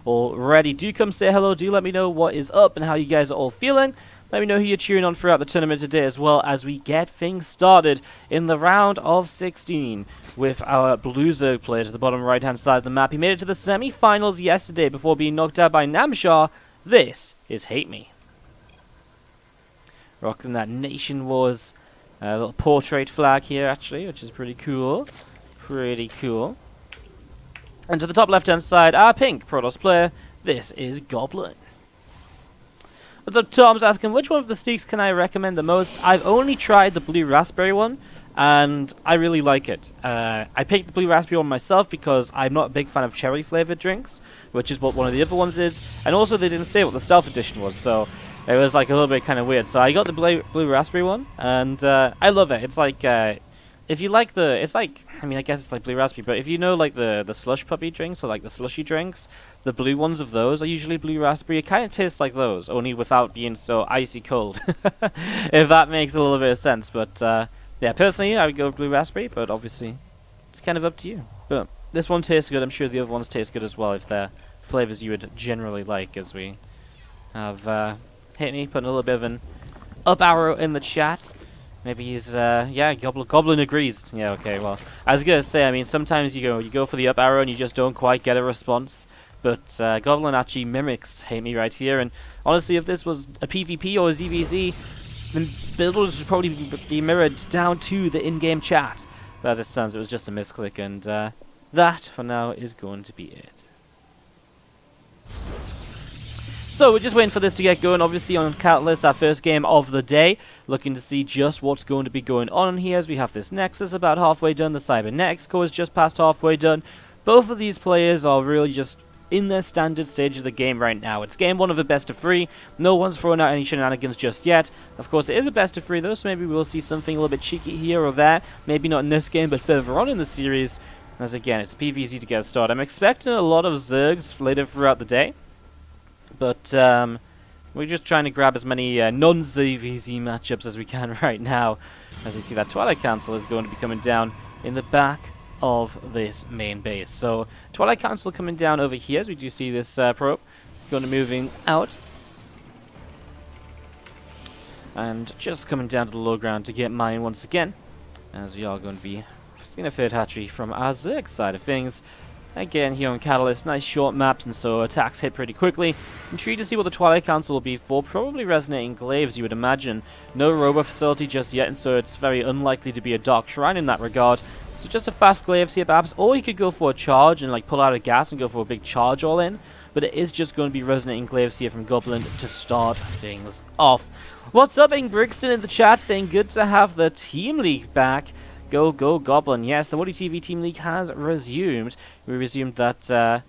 already. Do come say hello, do let me know what is up and how you guys are all feeling. Let me know who you're cheering on throughout the tournament today as well as we get things started in the round of 16 with our Blue Zerg player to the bottom right hand side of the map. He made it to the semi-finals yesterday before being knocked out by Namshar. This is HateMe. Rocking that Nation Wars little portrait flag here actually, which is pretty cool. Pretty cool. And to the top left hand side, our pink Protoss player. This is Goblin. What's up, Tom's asking, which one of the sneaks can I recommend the most? I've only tried the blue raspberry one, and I really like it. I picked the blue raspberry one myself because I'm not a big fan of cherry flavored drinks, which is what one of the other ones is. And also they didn't say what the stealth edition was, so it was like a little bit kind of weird. So I got the blue raspberry one, and I love it. It's like, if you like the, it's like, I mean, I guess it's like blue raspberry, but if you know like the slush puppy drinks, or like the slushy drinks, the blue ones of those are usually blue raspberry. It kind of tastes like those, only without being so icy cold. If that makes a little bit of sense. But yeah, personally, I would go with blue raspberry, but obviously, it's kind of up to you. But this one tastes good. I'm sure the other ones taste good as well, if they're flavors you would generally like, as we have HateMe putting a little bit of an up arrow in the chat. Maybe he's, yeah, Goblin agrees. Yeah, okay, well, I was gonna say, I mean, sometimes you go for the up arrow and you just don't quite get a response, but Goblin actually mimics HateMe right here, and honestly, if this was a PvP or a ZvZ, then builds would probably be mirrored down to the in-game chat. But as it stands, it was just a misclick, and that, for now, is going to be it. So we're just waiting for this to get going. Obviously on Catalyst, our first game of the day. Looking to see just what's going to be going on here as we have this Nexus about halfway done. The Cybernetics core is just past halfway done. Both of these players are really just in their standard stage of the game right now. It's game 1 of a best of 3. No one's thrown out any shenanigans just yet. Of course, it is a best of 3 though, so maybe we'll see something a little bit cheeky here or there. Maybe not in this game, but further on in the series. As again, it's PvZ to get started. I'm expecting a lot of Zergs later throughout the day. But we're just trying to grab as many non-ZvZ matchups as we can right now, as we see that Twilight Council is going to be coming down in the back of this main base. So Twilight Council coming down over here, as we do see this probe going to moving out, and just coming down to the low ground to get mine once again, as we are going to be seeing a third hatchery from our Zerg side of things. Again, here on Catalyst, nice short maps, and so attacks hit pretty quickly. Intrigued to see what the Twilight Council will be for. Probably Resonating Glaives, you would imagine. No Robo facility just yet, and so it's very unlikely to be a Dark Shrine in that regard. So just a fast Glaives here, perhaps. Or he could go for a charge and like pull out a gas and go for a big charge all in. But it is just going to be Resonating Glaives here from Goblin to start things off. What's up, Brixton in the chat saying good to have the Team League back. Go, go, Goblin. Yes, the WardiTV Team League has resumed. We resumed that a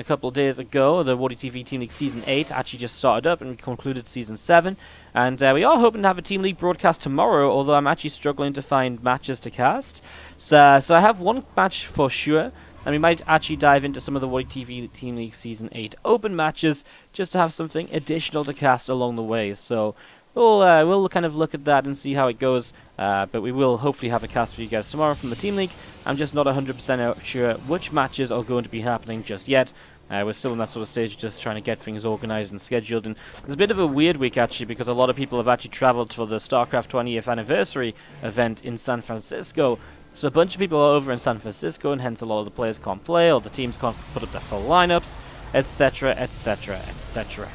couple of days ago. The WardiTV Team League Season 8 actually just started up and we concluded Season 7. And we are hoping to have a Team League broadcast tomorrow, although I'm actually struggling to find matches to cast. So I have one match for sure, and we might actually dive into some of the WardiTV Team League Season 8 open matches, just to have something additional to cast along the way. So we'll kind of look at that and see how it goes, but we will hopefully have a cast for you guys tomorrow from the Team League. I'm just not 100% sure which matches are going to be happening just yet. We're still in that sort of stage, just trying to get things organized and scheduled, and it's a bit of a weird week actually, because a lot of people have actually traveled for the StarCraft 20th anniversary event in San Francisco. So a bunch of people are over in San Francisco, and hence a lot of the players can't play, or the teams can't put up their full lineups, etc, etc, etc.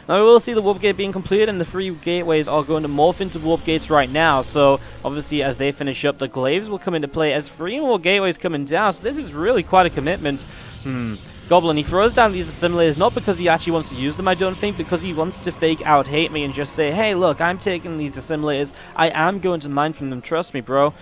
Now we will see the warp gate being completed, and the 3 gateways are going to morph into warp gates right now. So obviously as they finish up, the glaives will come into play as 3 more gateways coming down. So this is really quite a commitment. Goblin, he throws down these assimilators not because he actually wants to use them, I don't think, because he wants to fake out HateMe and just say, hey look, I'm taking these assimilators, I am going to mine from them, trust me bro.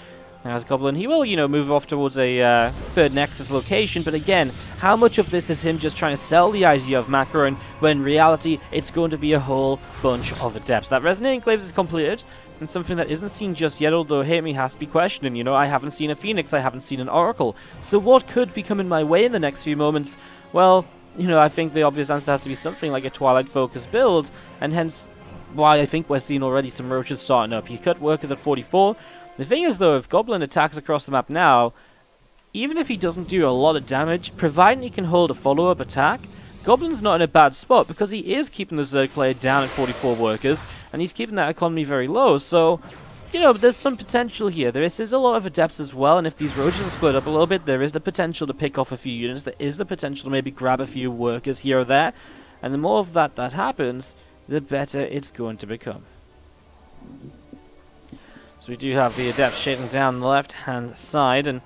As Goblin, he will, move off towards a third Nexus location, but again, how much of this is him just trying to sell the idea of Macaron, when in reality, it's going to be a whole bunch of adepts. That Resonating Glaives is completed, and something that isn't seen just yet, although HateMe has to be questioning, I haven't seen a Phoenix, I haven't seen an Oracle, so what could be coming my way in the next few moments? Well, I think the obvious answer has to be something like a Twilight-focused build, and hence why I think we're seeing already some roaches starting up. He cut workers at 44. The thing is, though, if Goblin attacks across the map now, even if he doesn't do a lot of damage, providing he can hold a follow-up attack, Goblin's not in a bad spot because he is keeping the Zerg player down at 44 workers, and he's keeping that economy very low, so, you know, there's some potential here. There is a lot of adepts as well, and if these roaches are split up a little bit, there is the potential to pick off a few units, there is the potential to maybe grab a few workers here or there, and the more of that happens, the better it's going to become. So we do have the adepts shading down the left-hand side, and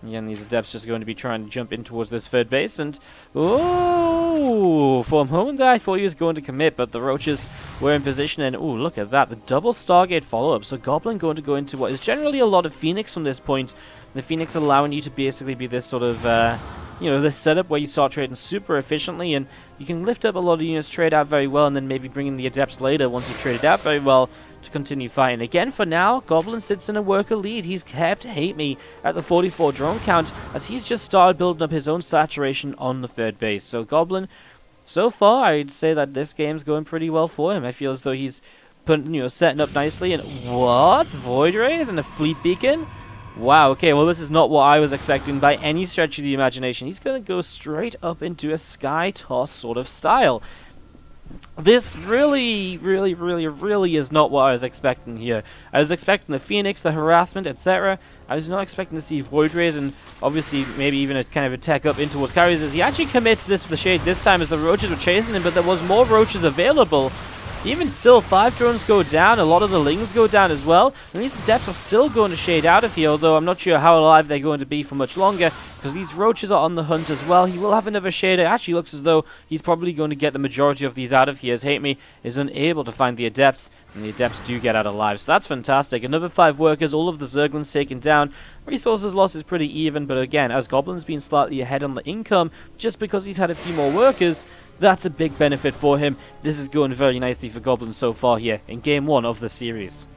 again, these adepts just going to be trying to jump in towards this third base, and oh, for a moment there I thought he was going to commit, but the roaches were in position, and oh, look at that, the double Stargate follow-up. So Goblin going to go into what is generally a lot of Phoenix from this point. The Phoenix allowing you to basically be this sort of, you know, this setup where you start trading super efficiently, and you can lift up a lot of units, trade out very well, and then maybe bring in the adepts later once you've traded out very well to continue fighting. Again, for now, Goblin sits in a worker lead. He's kept HateMe at the 44 drone count as he's just started building up his own saturation on the third base. So Goblin, so far, I'd say that this game's going pretty well for him. I feel as though he's setting up nicely. And what? Void Rays and a fleet beacon? Wow, okay, well this is not what I was expecting by any stretch of the imagination. He's going to go straight up into a sky toss sort of style. This really is not what I was expecting here. I was expecting the Phoenix, the harassment, etc. I was not expecting to see Void Rays and obviously maybe even a kind of a tech up in towards carriers as he actually commits this for the shade this time as the roaches were chasing him, but there was more roaches available. Even still, 5 drones go down, a lot of the lings go down as well, and these adepts are still going to shade out of here, although I'm not sure how alive they're going to be for much longer, because these roaches are on the hunt as well. He will have another shader. Actually looks as though he's probably going to get the majority of these out of here, as HateMe is unable to find the adepts, and the adepts do get out alive, so that's fantastic. Another 5 workers, all of the Zerglings taken down. Resources loss is pretty even, but again, as Goblin's been slightly ahead on the income, just because he's had a few more workers, that's a big benefit for him. This is going very nicely for Goblin so far here in Game 1 of the series.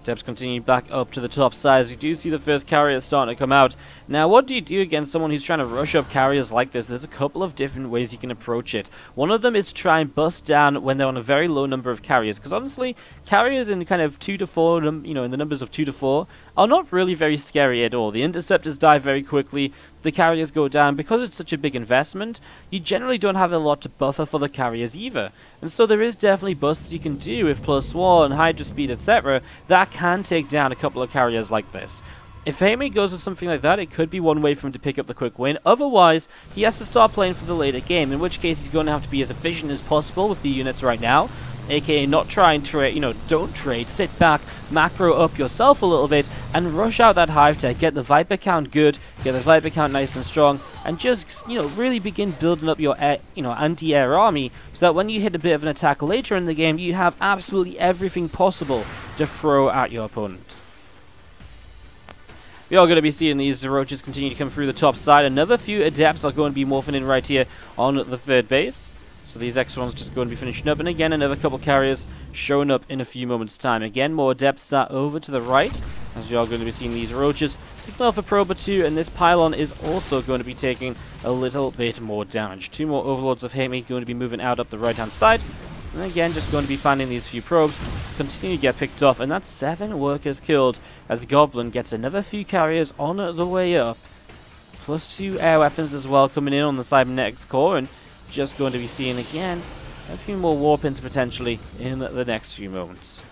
Adepts continue back up to the top side as we do see the first carriers starting to come out. Now, what do you do against someone who's trying to rush up carriers like this? There's a couple of different ways you can approach it. One of them is to try and bust down when they're on a very low number of carriers, because honestly, carriers in kind of 2 to 4, you know, in the numbers of 2 to 4, are not really very scary at all. The interceptors die very quickly, the carriers go down. Because it's such a big investment, you generally don't have a lot to buffer for the carriers either. And so there is definitely busts you can do with +1, Hydra speed, etc. that can take down a couple of carriers like this. If HateMe goes with something like that, it could be one way for him to pick up the quick win. Otherwise, he has to start playing for the later game, in which case he's going to have to be as efficient as possible with the units right now. AKA not try and trade, you know, don't trade, sit back, macro up yourself a little bit, and rush out that hive tech, get the Viper count good, get the Viper count nice and strong, and just, you know, really begin building up your, anti-air army, so that when you hit a bit of an attack later in the game, you have absolutely everything possible to throw at your opponent. We are going to be seeing these roaches continue to come through the top side. Another few adepts are going to be morphing in right here on the third base. So these extra ones just going to be finishing up, and again another couple carriers showing up in a few moments time. Again, more adepts are over to the right, as we are going to be seeing these roaches picking off a probe or 2, and this pylon is also going to be taking a little bit more damage. 2 more overlords of HateMe going to be moving out up the right hand side, and again just going to be finding these few probes, continue to get picked off, and that's 7 workers killed as Goblin gets another few carriers on the way up, plus 2 air weapons as well coming in on the cybernetics core, and just going to be seeing again a few more warp pins potentially in the next few moments.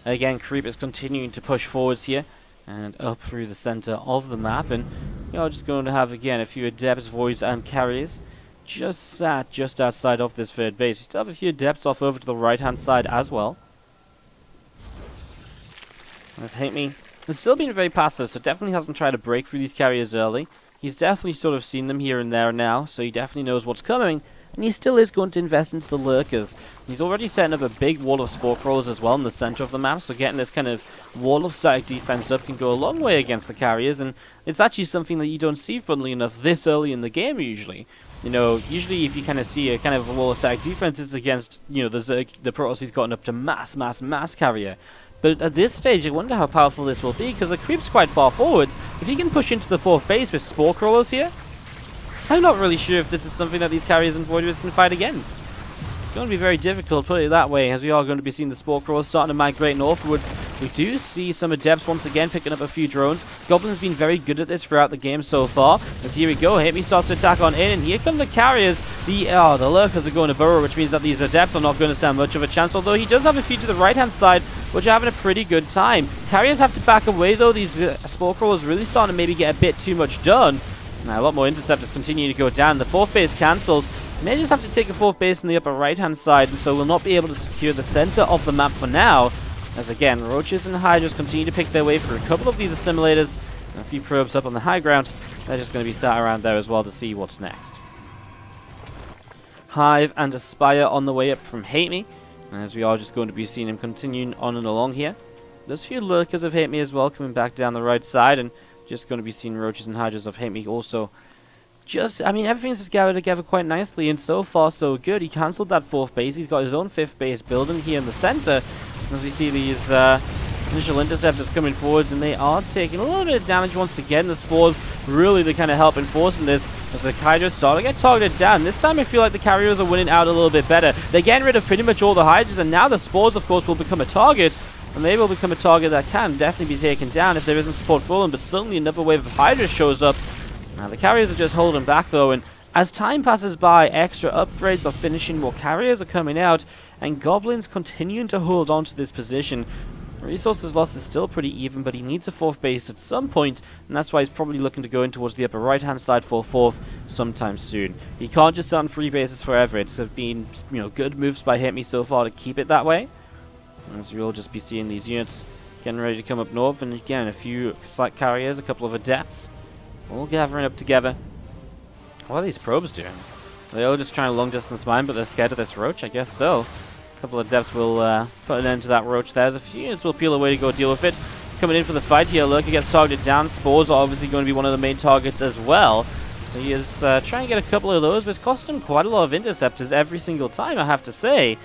Again, Creep is continuing to push forwards here and up through the center of the map, and you're just going to have again a few adepts, voids, and carriers just sat just outside of this third base. We still have a few adepts off over to the right hand side as well. As HateMe has still been very passive, so definitely hasn't tried to break through these carriers early. He's definitely sort of seen them here and there now, so he definitely knows what's coming, and he still is going to invest into the lurkers. He's already setting up a big wall of spore crawlers as well in the center of the map, so getting this kind of wall of static defense up can go a long way against the carriers, and it's actually something that you don't see, funnily enough, this early in the game usually. You know, usually if you kind of see a kind of a wall of static defense, it's against, you know, the Zerg, the Protoss he's gotten up to mass carrier. But at this stage, I wonder how powerful this will be, because the creep's quite far forwards. If he can push into the 4th base with spore crawlers here, I'm not really sure if this is something that these carriers and voiders can fight against. It's going to be very difficult, put it that way, as we are going to be seeing the Spore Crawlers starting to migrate northwards. We do see some Adepts once again picking up a few drones. Goblin's been very good at this throughout the game so far. As here we go, HateMe starts to attack on in, and here come the carriers. The Lurkers are going to burrow, which means that these Adepts are not going to stand much of a chance, although he does have a few to the right-hand side, which are having a pretty good time. Carriers have to back away, though. These Spore Crawlers really starting to maybe get a bit too much done. Now, a lot more Interceptors continue to go down. The 4th base cancelled. May just have to take a 4th base on the upper right-hand side, and so we'll not be able to secure the center of the map for now. As again, Roaches and Hydras continue to pick their way through a couple of these assimilators, and a few probes up on the high ground. They're just going to be sat around there as well to see what's next. Hive and Aspire on the way up from HateMe, and as we are just going to be seeing him continuing on and along here. There's a few Lurkers of HateMe as well coming back down the right side, and just going to be seeing Roaches and Hydras of HateMe also. I mean, everything's just gathered together quite nicely, and so far so good. He cancelled that 4th base. He's got his own 5th base building here in the center. As we see these initial Interceptors coming forwards, and they are taking a little bit of damage once again. The Spores really the kind of help enforcing this as the Hydras start to get targeted down. This time I feel like the Carriers are winning out a little bit better. They're getting rid of pretty much all the Hydras, and now the Spores, of course, will become a target. And they will become a target that can definitely be taken down if there isn't support for them, but certainly another wave of Hydras shows up. Now the Carriers are just holding back though, and as time passes by, extra upgrades are finishing, more Carriers are coming out, and Goblin's continuing to hold on to this position. Resources lost is still pretty even, but he needs a 4th base at some point, and that's why he's probably looking to go in towards the upper right-hand side for a 4th sometime soon. He can't just sit on 3 bases forever. It's been, good moves by HateMe so far to keep it that way. As you'll just be seeing these units getting ready to come up north, and again, a few slight Carriers, a couple of Adepts, all gathering up together. What are these probes doing? Are they all just trying to long distance mine, but they're scared of this Roach? I guess so. A couple of Adepts will put an end to that Roach there. There's a few units will peel away to go deal with it. Coming in for the fight here, Lurker gets targeted down. Spores are obviously going to be one of the main targets as well. So he is trying to get a couple of those, but it's costing him quite a lot of Interceptors every single time, I have to say.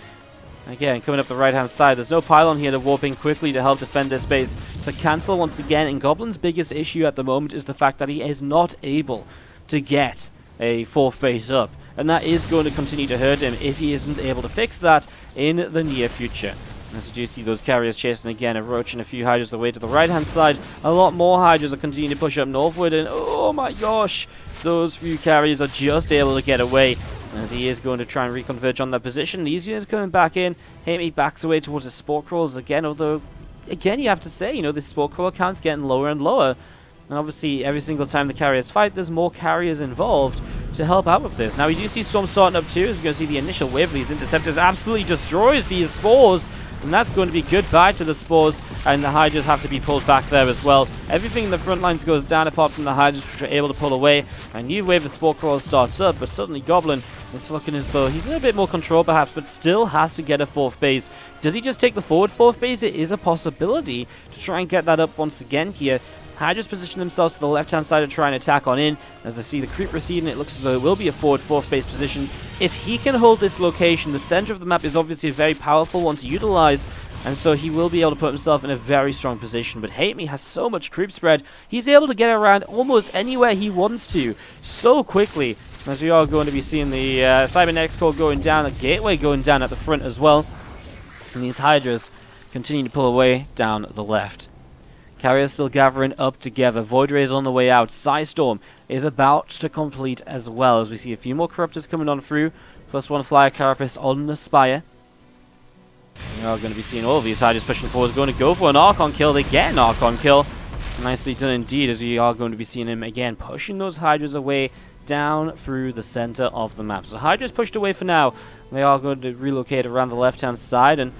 Again, coming up the right-hand side, there's no pylon here to warp in quickly to help defend this base. It's a cancel once again, and Goblin's biggest issue at the moment is the fact that he is not able to get a 4th base up. And that is going to continue to hurt him if he isn't able to fix that in the near future. As you do see those Carriers chasing again, a Roach and a few Hydras away to the right-hand side. A lot more Hydras are continuing to push up northward, and oh my gosh, those few Carriers are just able to get away. As he is going to try and reconverge on that position. These units coming back in. HateMe backs away towards the Spore Crawlers again, although, again, you have to say, the Spore Crawler count's getting lower and lower. And obviously, every single time the Carriers fight, there's more Carriers involved to help out with this. Now, we do see Storm starting up too, as we're going to see the initial wave of these Interceptors absolutely destroys these Spores. And that's going to be goodbye to the Spores, and the Hydras have to be pulled back there as well. Everything in the front lines goes down apart from the Hydras, which are able to pull away. A new wave of Spore Crawlers starts up, but suddenly Goblin is looking as though he's in a bit more control perhaps, but still has to get a 4th base. Does he just take the forward 4th base? It is a possibility to try and get that up once again here. Hydras position themselves to the left-hand side to try and attack on in. As they see the creep receding, it looks as though it will be a forward 4th base position. If he can hold this location, the center of the map is obviously a very powerful one to utilize, and so he will be able to put himself in a very strong position. But HateMe has so much creep spread, he's able to get around almost anywhere he wants to so quickly. As we are going to be seeing the Cybernetics core going down, the gateway going down at the front as well. And these Hydras continue to pull away down the left. Carriers still gathering up together. Void Ray is on the way out. Psystorm is about to complete as well, as we see a few more Corruptors coming on through. +1 Flyer Carapace on the Spire. We are going to be seeing all of these Hydras pushing forward. Going to go for an Archon kill. They get an Archon kill. Nicely done indeed, as we are going to be seeing him again pushing those Hydras away down through the center of the map. So Hydra's pushed away for now. They are going to relocate around the left-hand side, and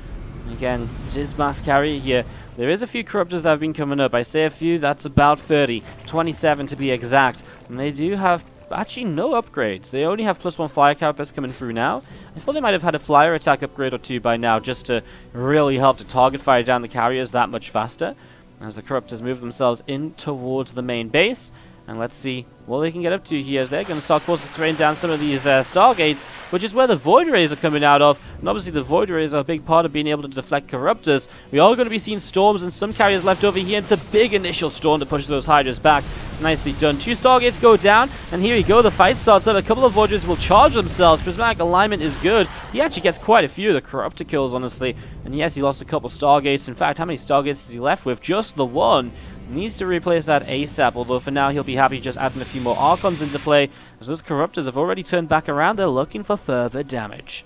again, this mass carrier here. There is a few Corruptors that have been coming up. I say a few, that's about 30. 27 to be exact. And they do have actually no upgrades. They only have +1 Flyer Carapace coming through now. I thought they might have had a Flyer attack upgrade or two by now, just to really help to target fire down the carriers that much faster. As the Corruptors move themselves in towards the main base. And let's see what they can get up to here as they're going to start course spraying down some of these Stargates, which is where the Void Rays are coming out of. And obviously the Void Rays are a big part of being able to deflect Corruptors. We are going to be seeing Storms and some carriers left over here. It's a big initial Storm to push those Hydras back. Nicely done. 2 Stargates go down, and here we go. The fight starts up. A couple of Void Rays will charge themselves. Prismatic alignment is good. He actually gets quite a few of the Corruptor kills, honestly. And yes, he lost a couple Stargates. In fact, how many Stargates is he left with? Just the one. Needs to replace that ASAP, although for now he'll be happy just adding a few more Archons into play, as those Corruptors have already turned back around. They're looking for further damage.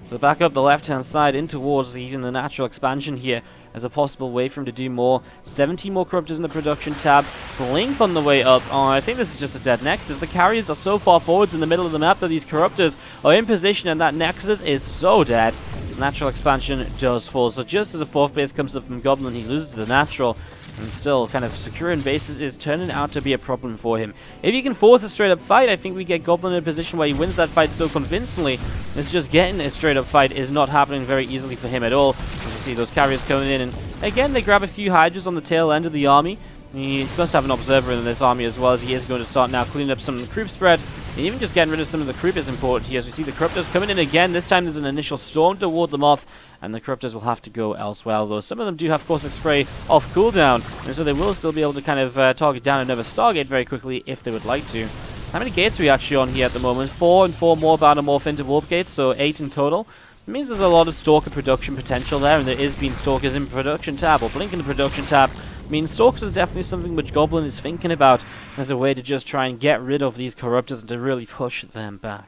So back up the left-hand side in towards even the natural expansion here as a possible way for him to do more. 17 more Corruptors in the production tab. Blink on the way up. Oh, I think this is just a dead Nexus. The carriers are so far forwards in the middle of the map that these Corruptors are in position, and that Nexus is so dead. Natural expansion does fall. So just as a 4th base comes up from Goblin, he loses the natural. And still, kind of securing bases is turning out to be a problem for him. If he can force a straight-up fight, I think we get Goblin in a position where he wins that fight so convincingly. It's just getting a straight-up fight is not happening very easily for him at all. As you see those carriers coming in, and again, they grab a few Hydras on the tail end of the army. He must have an observer in this army as well, as he is going to start now cleaning up some of the creep spread. And even just getting rid of some of the creep is important here. As we see the Corruptors coming in again. This time there's an initial storm to ward them off, and the Corruptors will have to go elsewhere. Although some of them do have Caustic Spray off cooldown, and so they will still be able to kind of target down another Stargate very quickly if they would like to. How many gates are we actually on here at the moment? 4 and 4 more bound to morph into warp gates, so 8 in total. It means there's a lot of Stalker production potential there, and there is being Stalkers in production tab, or Blink in the production tab. I mean, Stalkers are definitely something which Goblin is thinking about as a way to just try and get rid of these Corruptors and to really push them back.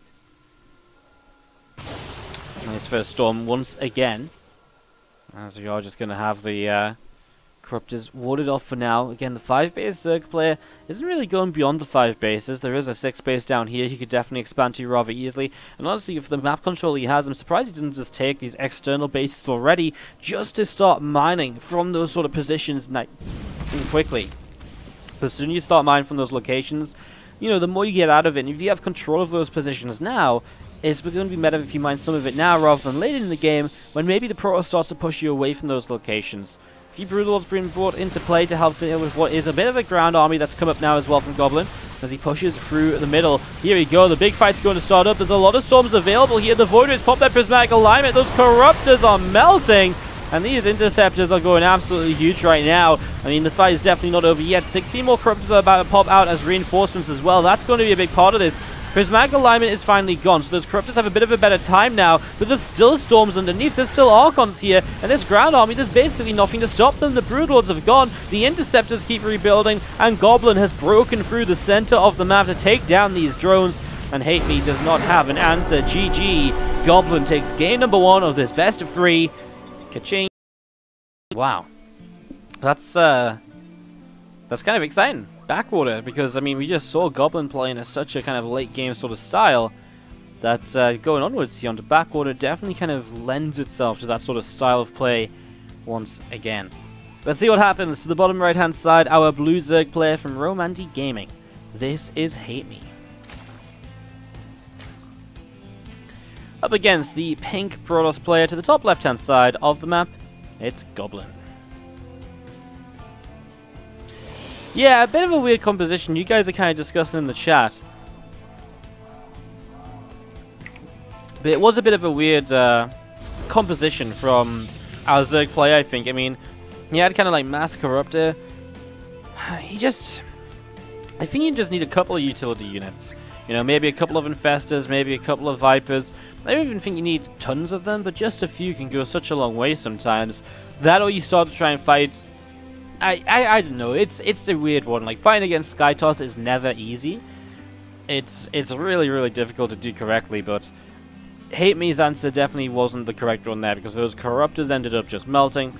Nice first storm once again, as we are just going to have the Corruptors warded off for now. Again, the 5-base Zerg player isn't really going beyond the 5 bases. There is a 6 base down here he could definitely expand to rather easily. And honestly, if the map control he has, I'm surprised he didn't just take these external bases already just to start mining from those sort of positions quickly. But as soon as you start mining from those locations, you know, the more you get out of it. And if you have control of those positions now, it's going to be better if you mine some of it now rather than later in the game when maybe the Protoss starts to push you away from those locations. A few Broodlords being brought into play to help deal with what is a bit of a ground army that's come up now as well from Goblin as he pushes through the middle. Here we go, the big fight's going to start up. There's a lot of storms available here. The Void Rays pop that prismatic alignment. Those Corruptors are melting, and these Interceptors are going absolutely huge right now. I mean, the fight is definitely not over yet. 16 more Corruptors are about to pop out as reinforcements as well. That's going to be a big part of this. Prismatic alignment is finally gone, so those Corruptors have a bit of a better time now, but there's still storms underneath, there's still Archons here, and this ground army, there's basically nothing to stop them. The Broodlords have gone, the Interceptors keep rebuilding, and Goblin has broken through the center of the map to take down these drones, and HateMe does not have an answer. GG. Goblin takes game number 1 of this best of 3. Ka-ching. Wow. That's kind of exciting. Backwater, because I mean we just saw Goblin playing such a kind of late game sort of style that going onwards here onto Backwater definitely kind of lends itself to that sort of style of play once again. Let's see what happens to the bottom right hand side. Our blue Zerg player from Romandy Gaming. This is HateMe. Up against the pink Protoss player to the top left hand side of the map, it's Goblin. Yeah, a bit of a weird composition. You guys are kind of discussing in the chat. But it was a bit of a weird composition from our Zerg player, I think. I mean, he had kind of like Mass Corruptor. I think you just need a couple of utility units. You know, maybe a couple of Infestors, maybe a couple of Vipers. I don't even think you need tons of them, but just a few can go such a long way sometimes. That or you start to try and fight... I don't know, it's a weird one. Like, fighting against Skytoss is never easy. It's really, really difficult to do correctly, but HateMe's answer definitely wasn't the correct one there, because those Corruptors ended up just melting,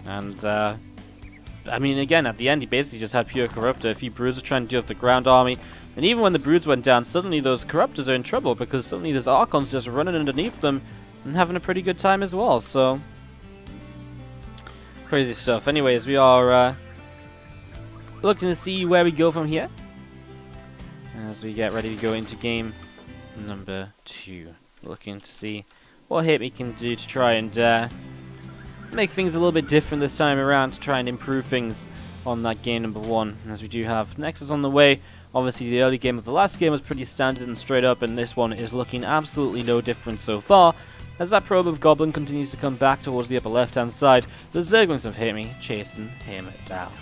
and, I mean, again, at the end, he basically just had pure Corruptor. A few Broods are trying to deal with the ground army, and even when the Broods went down, suddenly those Corruptors are in trouble, because suddenly there's Archons just running underneath them, and having a pretty good time as well, so... Crazy stuff. Anyways, we are looking to see where we go from here as we get ready to go into game number 2. Looking to see what HateMe can do to try and make things a little bit different this time around, to try and improve things on that game number 1, as we do have Nexus on the way. Obviously, the early game of the last game was pretty standard and straight up, and this one is looking absolutely no different so far. As that probe of Goblin continues to come back towards the upper left-hand side, the Zerglings of HateMe chasing him down.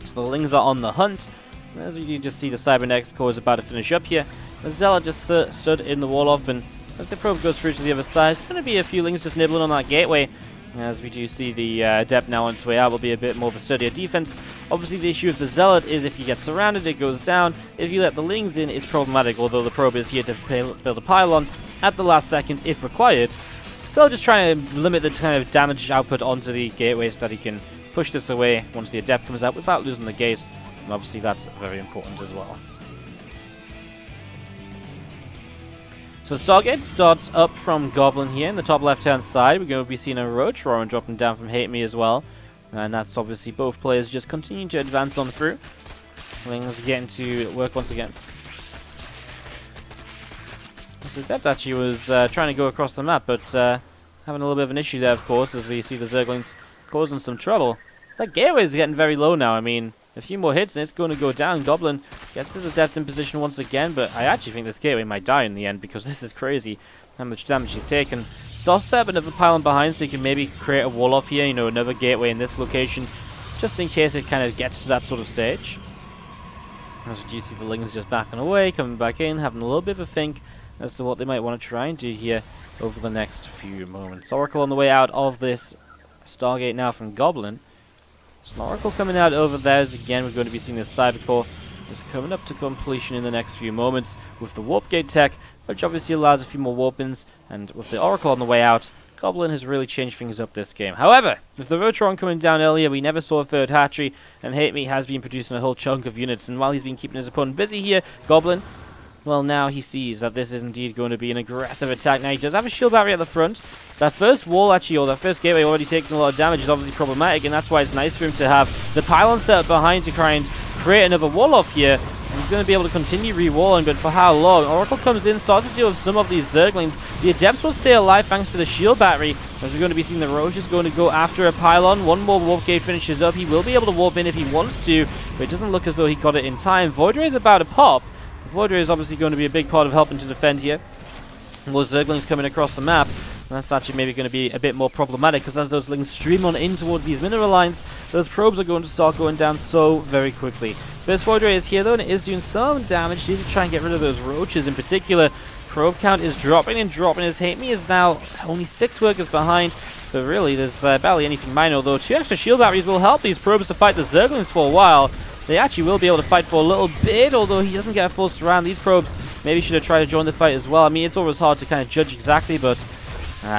So the Lings are on the hunt. As we do just see the Cybernetics core is about to finish up here. The Zealot just stood in the wall off, and as the probe goes through to the other side, there's going to be a few Lings just nibbling on that gateway. As we do see the Adept now on its way out, will be a bit more of a sturdier defense. Obviously, the issue with the Zealot is if you get surrounded, it goes down. If you let the Lings in, it's problematic, although the probe is here to build a pylon at the last second if required. So I'll just try to limit the kind of damage output onto the gateway so that he can push this away once the Adept comes out without losing the gate. And obviously that's very important as well. So Stargate starts up from Goblin here in the top left-hand side. We're going to be seeing a Roach Roaring dropping down from HateMe as well. And that's obviously both players just continuing to advance on through. Lings getting to work once again. So Adept actually was trying to go across the map, but having a little bit of an issue there, of course, as we see the Zerglings causing some trouble. That gateway is getting very low now. I mean, a few more hits and it's going to go down. Goblin gets his Adept in position once again, but I actually think this gateway might die in the end because this is crazy how much damage he's taken. So I'll set up another pylon behind so you can maybe create a wall off here, you know, another gateway in this location, just in case it kind of gets to that sort of stage. As you see the Lings just backing away, coming back in, having a little bit of a think as to what they might want to try and do here over the next few moments. Oracle on the way out of this Stargate now from Goblin. Oracle coming out over there as again we're going to be seeing this Cyber Core is coming up to completion in the next few moments with the Warp Gate tech, which obviously allows a few more warp-ins, and with the Oracle on the way out, Goblin has really changed things up this game. However, with the Rotron coming down earlier, we never saw a third hatchery, and HateMe has been producing a whole chunk of units, and while he's been keeping his opponent busy here, Goblin, well, now he sees that this is indeed going to be an aggressive attack. Now, he does have a shield battery at the front. That first wall, actually, or that first gateway already taking a lot of damage is obviously problematic, and that's why it's nice for him to have the pylon set up behind to try and create another wall off here. And he's going to be able to continue re-walling, but for how long? Oracle comes in, starts to deal with some of these Zerglings. The Adepts will stay alive thanks to the shield battery, as we're going to be seeing the Roach is going to go after a pylon. One more warp gate finishes up. He will be able to warp in if he wants to, but it doesn't look as though he got it in time. Void Ray is about to pop. Void Ray is obviously going to be a big part of helping to defend here. More Zerglings coming across the map. And that's actually maybe going to be a bit more problematic, because as those Lings stream on in towards these mineral lines, those probes are going to start going down so very quickly. First Void Ray is here though, and it is doing some damage. Need to try and get rid of those Roaches in particular. Probe count is dropping and dropping. His HateMe is now only 6 workers behind. But really, there's barely anything minor, although 2 extra shield batteries will help these probes to fight the Zerglings for a while. They actually will be able to fight for a little bit, although he doesn't get a full surround. These probes maybe should have tried to join the fight as well. I mean, it's always hard to kind of judge exactly, but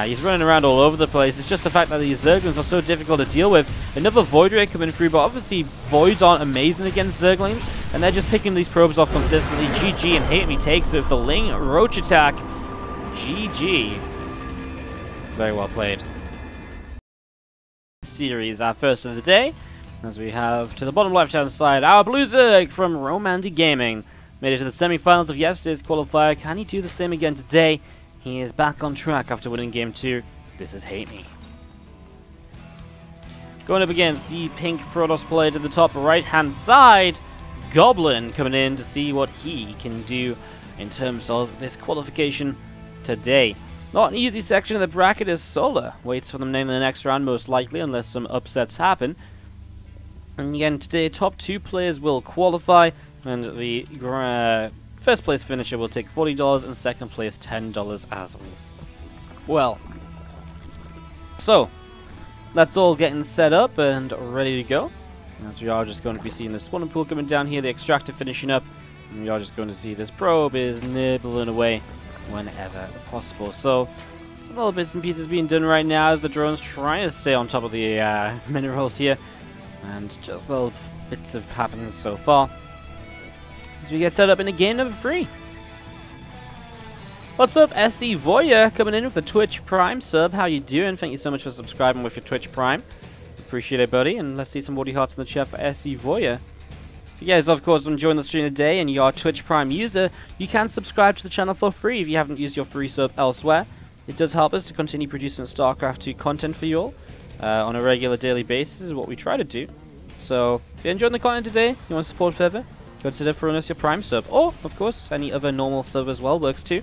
he's running around all over the place. It's just the fact that these Zerglings are so difficult to deal with. Another Void Ray coming through, but obviously Voids aren't amazing against Zerglings, and they're just picking these probes off consistently. GG, and HateMe takes it with the Ling Roach attack. GG. Very well played. Series, our first of the day. As we have, to the bottom left-hand side, our Blue Zerg from Romandy Gaming. Made it to the semi-finals of yesterday's qualifier. Can he do the same again today? He is back on track after winning Game 2. This is HateMe. Going up against the pink Protoss player to the top right-hand side, Goblin coming in to see what he can do in terms of this qualification today. Not an easy section of the bracket as Solar waits for them in the next round, most likely, unless some upsets happen. And again, today, top 2 players will qualify, and the first place finisher will take $40, and second place $10 as well. So, that's all getting set up and ready to go. As we are just going to be seeing the spawning pool coming down here, the extractor finishing up, and we are just going to see this probe is nibbling away whenever possible. So, some little bits and pieces being done right now as the drone's trying to stay on top of the minerals here. And just little bits have happened so far as we get set up into game number 3. What's up, SE Voya, coming in with the Twitch Prime sub. How you doing? Thank you so much for subscribing with your Twitch Prime. Appreciate it, buddy. And let's see some Woody hearts in the chat for SE Voya. If you guys, of course, enjoying the stream today and you're a Twitch Prime user, you can subscribe to the channel for free if you haven't used your free sub elsewhere. It does help us to continue producing StarCraft 2 content for you all. on a regular daily basis is what we try to do. So if you're enjoying the content today, you want to support further, consider throwing us your Prime sub, or of course any other normal sub as well works too.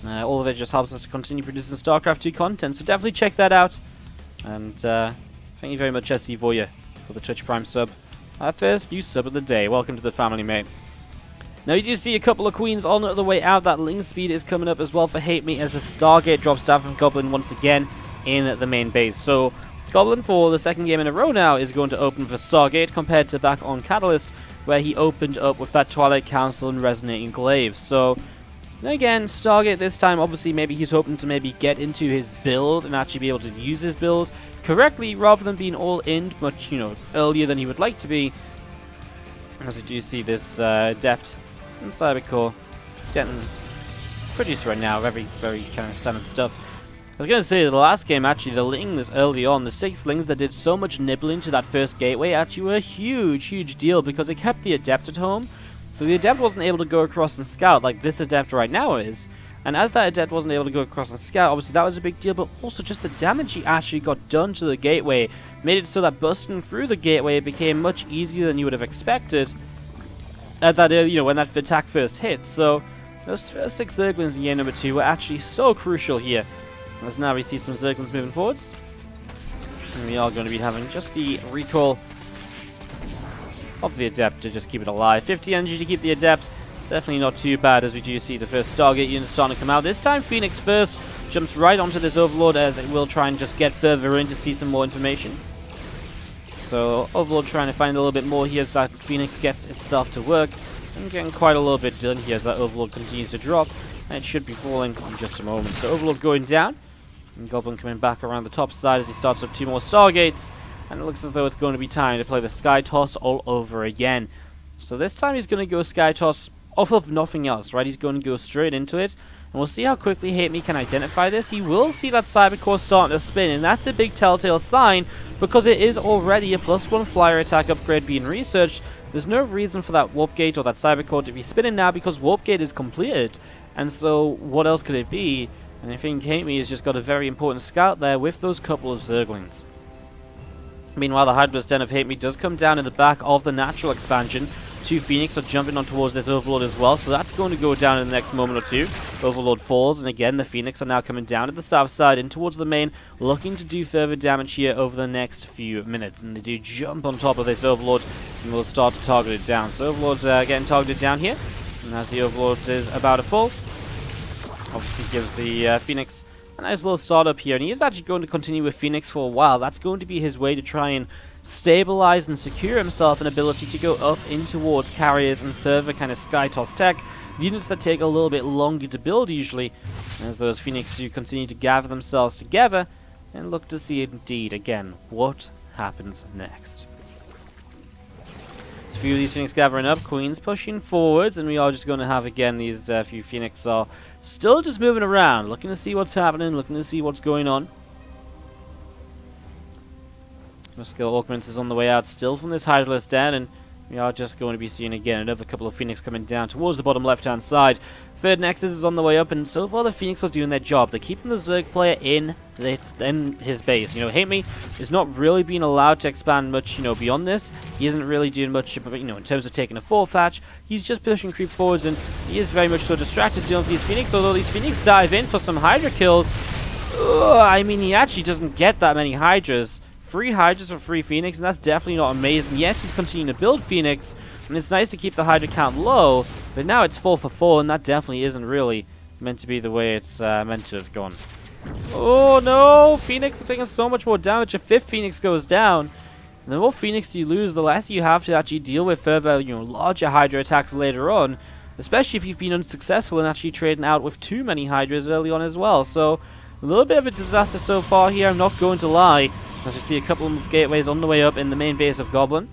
All of it just helps us to continue producing StarCraft 2 content, so definitely check that out. And thank you very much, SC Voya, for the Twitch Prime sub. Our first new sub of the day. Welcome to the family, mate. Now you do see a couple of queens on the way out. That link speed is coming up as well for HateMe as a Stargate drops down from Goblin once again in the main base. So Goblin, for the second game in a row now, is going to open for Stargate compared to back on Catalyst, where he opened up with that Twilight Council and Resonating Glaive. So again, Stargate this time, obviously maybe he's hoping to maybe get into his build and actually be able to use his build correctly rather than being all in much, earlier than he would like to be. As we do see this Adept and Cybercore getting produced right now, very kind of standard stuff. I was going to say, the last game actually, the lings early on, the 6 lings that did so much nibbling to that first gateway actually were a huge deal because it kept the Adept at home. So the Adept wasn't able to go across and scout like this Adept right now is. And as that Adept wasn't able to go across and scout, obviously that was a big deal, but also just the damage he actually got done to the gateway made it so that busting through the gateway became much easier than you would have expected at that, when that attack first hit. So those first 6 Zerglings in year number 2 were actually so crucial here. As now we see some Zerglings moving forwards. And we are going to be having just the recall of the Adept to just keep it alive. 50 energy to keep the Adept. Definitely not too bad as we do see the first Stargate unit starting to come out. This time Phoenix first jumps right onto this Overlord as it will try and just get further in to see some more information. So Overlord trying to find a little bit more here as that Phoenix gets itself to work. And getting quite a little bit done here as that Overlord continues to drop. And it should be falling in just a moment. So Overlord going down. And Goblin coming back around the top side as he starts up 2 more Stargates. And it looks as though it's going to be time to play the Sky Toss all over again. So this time he's going to go Sky Toss off of nothing else, right? He's going to go straight into it. And we'll see how quickly HateMe can identify this. He will see that Cybercore starting to spin. And that's a big telltale sign because it is already a +1 flyer attack upgrade being researched. There's no reason for that Warp Gate or that Cybercore to be spinning now because Warp Gate is completed. And so what else could it be? And I think HateMe has just got a very important scout there with those couple of Zerglings. Meanwhile, the Hydra's Den of HateMe does come down in the back of the natural expansion. 2 Phoenix are jumping on towards this Overlord as well, so that's going to go down in the next moment or two. Overlord falls, and again, the Phoenix are now coming down to the south side and towards the main, looking to do further damage here over the next few minutes. And they do jump on top of this Overlord, and will start to target it down. So Overlord's getting targeted down here, and as the Overlord is about to fall, obviously gives the Phoenix a nice little startup here, and he is actually going to continue with Phoenix for a while. That's going to be his way to try and stabilize and secure himself an ability to go up in towards carriers and further kind of Sky Toss tech, units that take a little bit longer to build usually, as those Phoenix do continue to gather themselves together and look to see indeed again what happens next. A few of these Phoenix gathering up, Queens pushing forwards, and we are just going to have again these few Phoenix are still just moving around, looking to see what's happening, looking to see what's going on. Muscular Augments is on the way out still from this Hydra's Den, and we are just going to be seeing again another couple of Phoenix coming down towards the bottom left-hand side. Third Nexus is on the way up, and so far the Phoenix are doing their job. They're keeping the Zerg player in his base. HateMe is not really being allowed to expand much, beyond this. He isn't really doing much, in terms of taking a 4-thatch. He's just pushing creep forwards, and he is very much so distracted dealing with these Phoenix, although these Phoenix dive in for some Hydra kills. He actually doesn't get that many Hydras. 3 Hydras for 3 Phoenix, and that's definitely not amazing. Yes, he's continuing to build Phoenix, and it's nice to keep the Hydra count low, but now it's 4 for 4, and that definitely isn't really meant to be the way it's meant to have gone. Oh no! Phoenix are taking so much more damage. A 5th Phoenix goes down, and the more Phoenix you lose, the less you have to actually deal with further, larger Hydra attacks later on, especially if you've been unsuccessful in actually trading out with too many Hydras early on as well. So, a little bit of a disaster so far here, I'm not going to lie. As we see a couple of gateways on the way up in the main base of Goblin.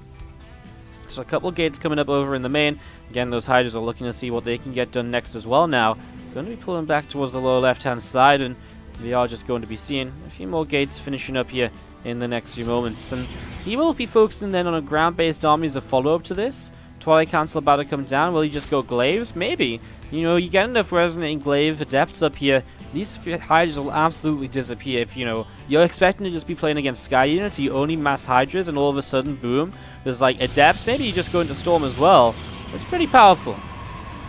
So a couple of gates coming up over in the main. Again, those Hydras are looking to see what they can get done next as well now. Going to be pulling back towards the lower left-hand side, and we are just going to be seeing a few more gates finishing up here in the next few moments. And he will be focusing then on a ground-based army as a follow-up to this. Twilight Council about to come down. Will he just go Glaives? Maybe. You get enough Resonating Glaive Adepts up here these Hydras will absolutely disappear if, you know, you're expecting to just be playing against Sky units, you only mass Hydras, and all of a sudden, boom, there's like Adepts. Maybe you just go into Storm as well. It's pretty powerful.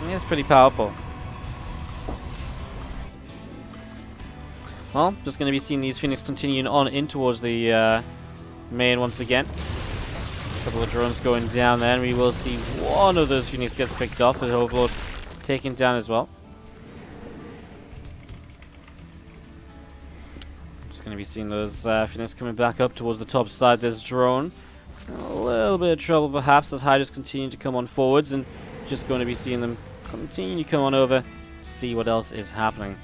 It's pretty powerful. Well, just going to be seeing these Phoenix continuing on in towards the main once again. A couple of drones going down there, and we will see one of those Phoenix gets picked off, and Overlord taken down as well. Just going to be seeing those Phoenix coming back up towards the top side. There's drone. A little bit of trouble perhaps as Hydras continue to come on forwards, and just going to be seeing them continue to come on over to see what else is happening.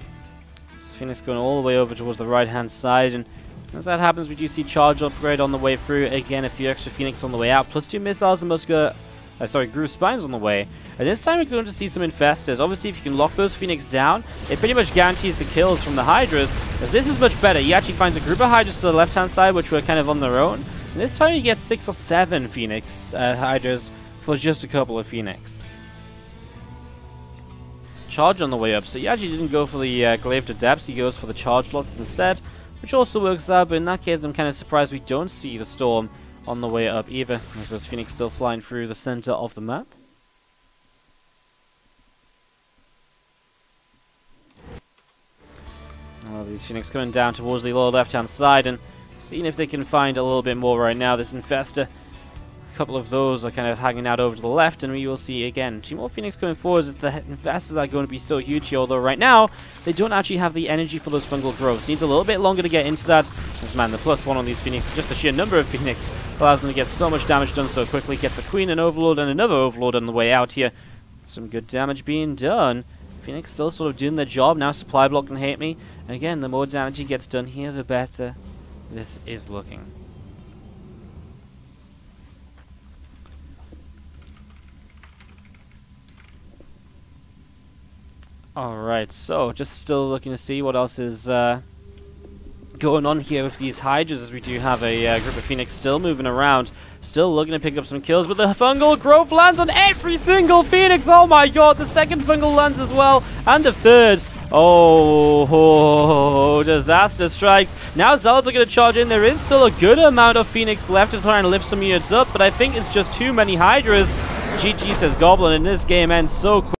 So Phoenix going all the way over towards the right hand side, and as that happens, we do see charge upgrade on the way through. Again, a few extra Phoenix on the way out, plus 2 missiles and muscular, groove spines on the way. And this time we're going to see some infestors. Obviously, if you can lock those Phoenix down, it pretty much guarantees the kills from the Hydras, as this is much better. He actually finds a group of Hydras to the left hand side, which were kind of on their own. And this time you get 6 or 7 Phoenix Hydras for just a couple of Phoenix. Charge on the way up, so he actually didn't go for the Glaive Adepts, he goes for the charge blocks instead, which also works out, but in that case I'm kind of surprised we don't see the Storm on the way up either, as those Phoenix still flying through the center of the map. Well, these Phoenix coming down towards the lower left hand side and seeing if they can find a little bit more right now. This Infestor, a couple of those are kind of hanging out over to the left, and we will see again 2 more Phoenix coming forward as the Infestors are going to be so huge here, although right now they don't actually have the energy for those fungal growths. Needs a little bit longer to get into that, as man, the +1 on these Phoenix, just the sheer number of Phoenix allows them to get so much damage done so quickly. Gets a Queen, an Overlord, and another Overlord on the way out here. Some good damage being done. Phoenix still sort of doing their job, now supply block and HateMe. And again, the more damage he gets done here, the better this is looking. Alright, so just still looking to see what else is going on here with these Hydras, as we do have a group of Phoenix still moving around, still looking to pick up some kills, but the fungal growth lands on every single Phoenix. Oh my god, the second fungal lands as well, and the third. Oh, disaster strikes. Now Zealots are going to charge in. There is still a good amount of Phoenix left to try and lift some units up, but I think it's just too many Hydras. GG, says Goblin, and this game ends so quick.